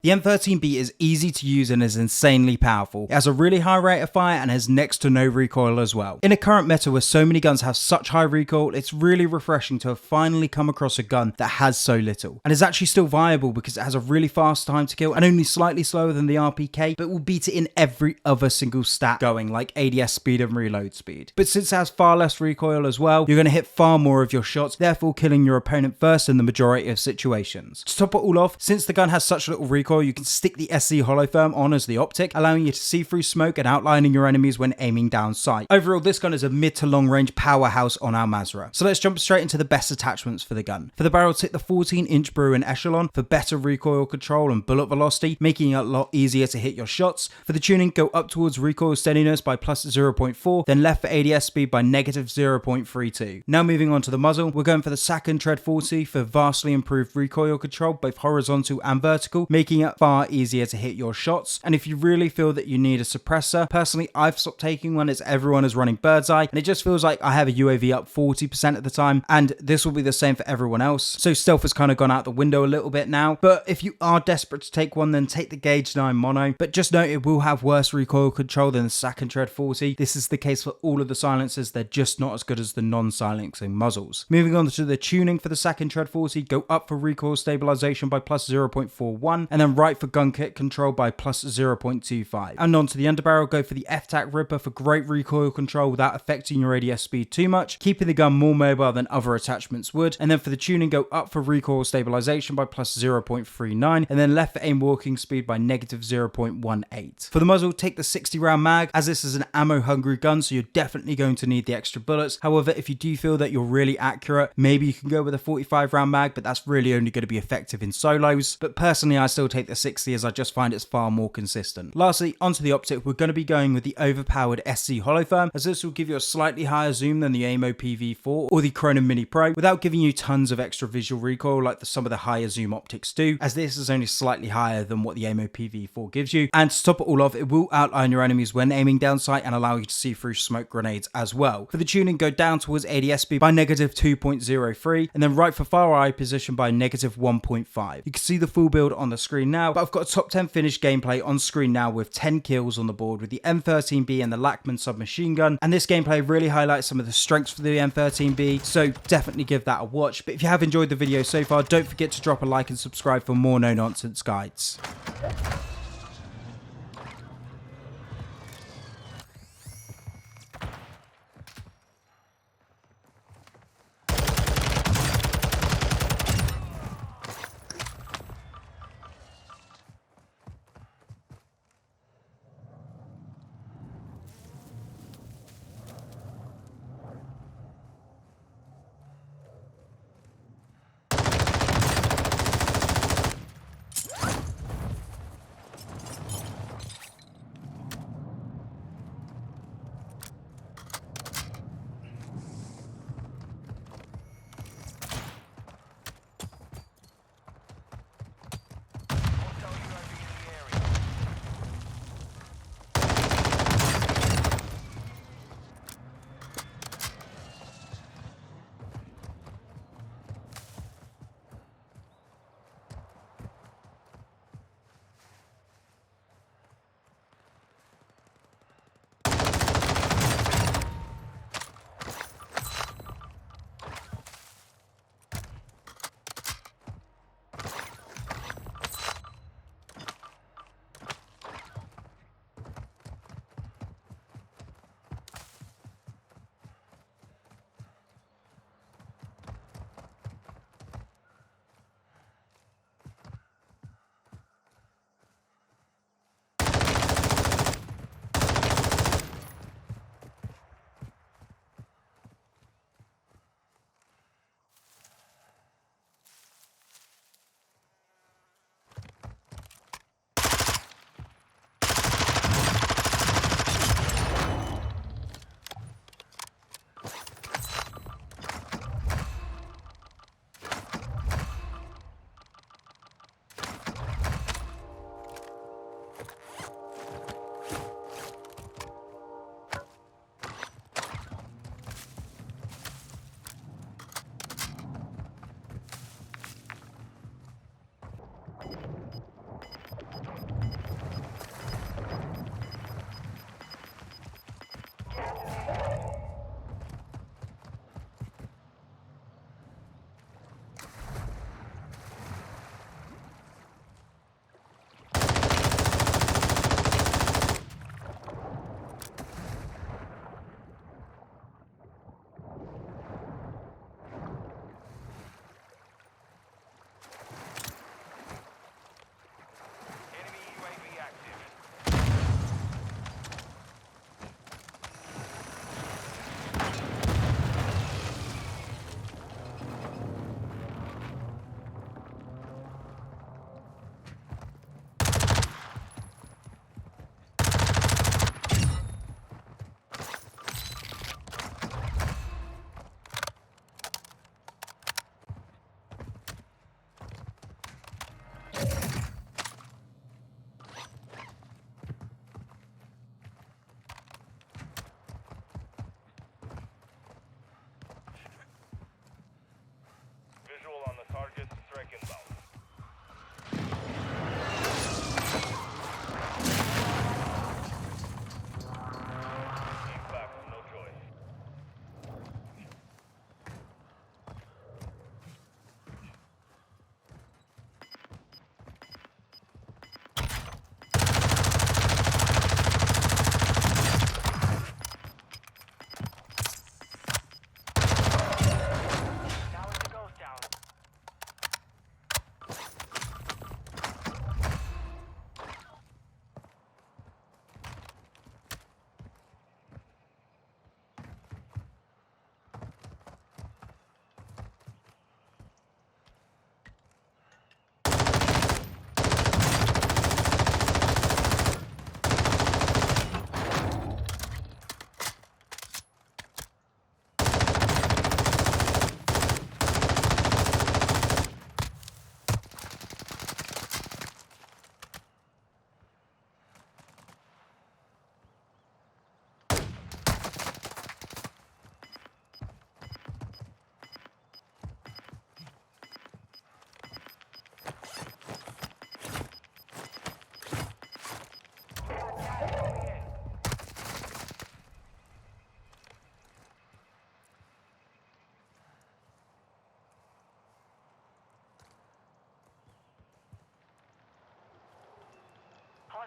The M13b is easy to use and is insanely powerful. It has a really high rate of fire and has next to no recoil as well. In a current meta where so many guns have such high recoil, it's really refreshing to have finally come across a gun that has so little. And is actually still viable because it has a really fast time to kill and only slightly slower than the RPK, but will beat it in every other single stat going, like ADS speed and reload speed. But since it has far less recoil as well, you're going to hit far more of your shots, therefore killing your opponent first in the majority of situations. To top it all off, since the gun has such little recoil, you can stick the SC holotherm on as the optic, allowing you to see through smoke and outlining your enemies when aiming down sight. Overall, this gun is a mid to long range powerhouse on our Mazra. So let's jump straight into the best attachments for the gun. For the barrel, take the 14-inch Bruin Echelon for better recoil control and bullet velocity, making it a lot easier to hit your shots. For the tuning, go up towards recoil steadiness by plus 0.4, then left for ADS speed by negative 0.32. Now moving on to the muzzle, we're going for the Sachen Tread 40 for vastly improved recoil control, both horizontal and vertical, making it far easier to hit your shots. And if you really feel that you need a suppressor, personally I've stopped taking one as everyone is running bird's eye, and it just feels like I have a UAV up 40% of the time, and this will be the same for everyone else. So stealth has kind of gone out the window a little bit now, but if you are desperate to take one, then take the Gauge 9 mono, but just note it will have worse recoil control than the Sachen Tread 40. This is the case for all of the silencers, they're just not as good as the non-silencing muzzles. Moving on to the tuning for the Sachen Tread 40, go up for recoil stabilization by plus 0.41, and then right for gun kit control by plus 0.25. And onto the underbarrel, go for the F-Tac Ripper for great recoil control without affecting your ADS speed too much, keeping the gun more mobile than other attachments would. And then for the tuning, go up for recoil stabilization by plus 0.39, and then left for aim walking speed by negative 0.18. For the muzzle, take the 60 round mag, as this is an ammo hungry gun, so you're definitely going to need the extra bullets. However, if you do feel that you're really accurate, maybe you can go with a 45 round mag, but that's really only going to be effective in solos. But personally, I still take the 60 as I just find it's far more consistent. Lastly, onto the optic, we're going to be going with the overpowered SC holotherm, as this will give you a slightly higher zoom than the AIMO PV4 or the Chrono Mini Pro, without giving you tons of extra visual recoil like some of the higher zoom optics do, as this is only slightly higher than what the AIMO PV4 gives you. And to top it all off, it will outline your enemies when aiming down sight and allow you to see through smoke grenades as well. For the tuning, go down towards ADS speed by negative 2.03, and then right for far eye position by negative 1.5. You can see the full build on the screen now, but I've got a top 10 finished gameplay on screen now with 10 kills on the board with the M13b and the Lachman submachine gun, and this gameplay really highlights some of the strengths for the M13b, so definitely give that a watch. But if you have enjoyed the video so far, don't forget to drop a like and subscribe for more no nonsense guides.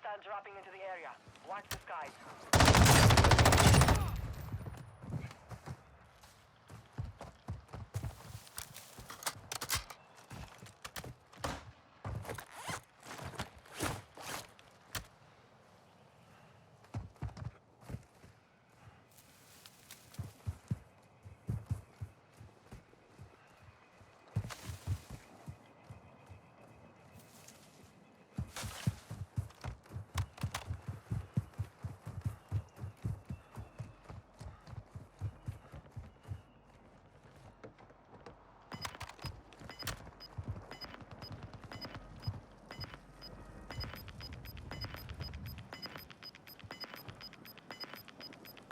Hostile dropping into the area. Watch the skies.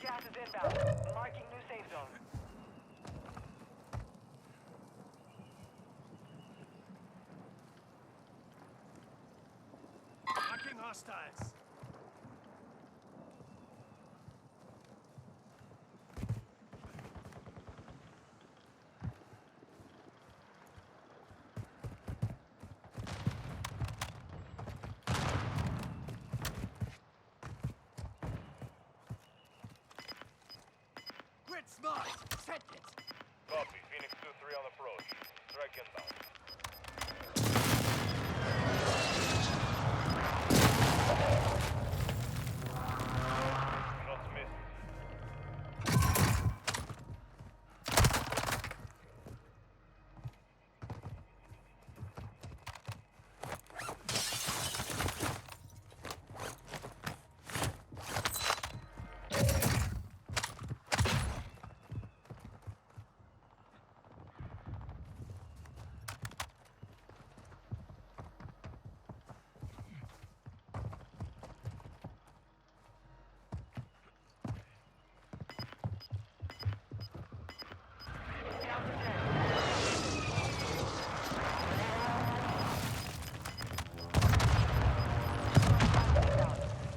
Gas is inbound. Marking new safe zone. Marking hostiles. Grid smart. Set it. Copy. Phoenix 2-3 on approach. Strike inbound. Shots missed.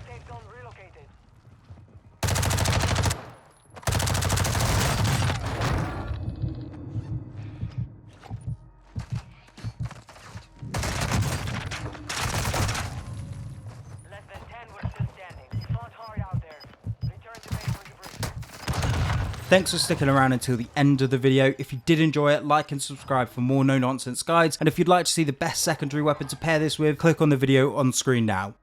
Safe zone relocated. Less than 10 were still standing. You fought hard out there. Return to base when you breach. Thanks for sticking around until the end of the video. If you did enjoy it, like and subscribe for more no-nonsense guides. And if you'd like to see the best secondary weapon to pair this with, click on the video on screen now.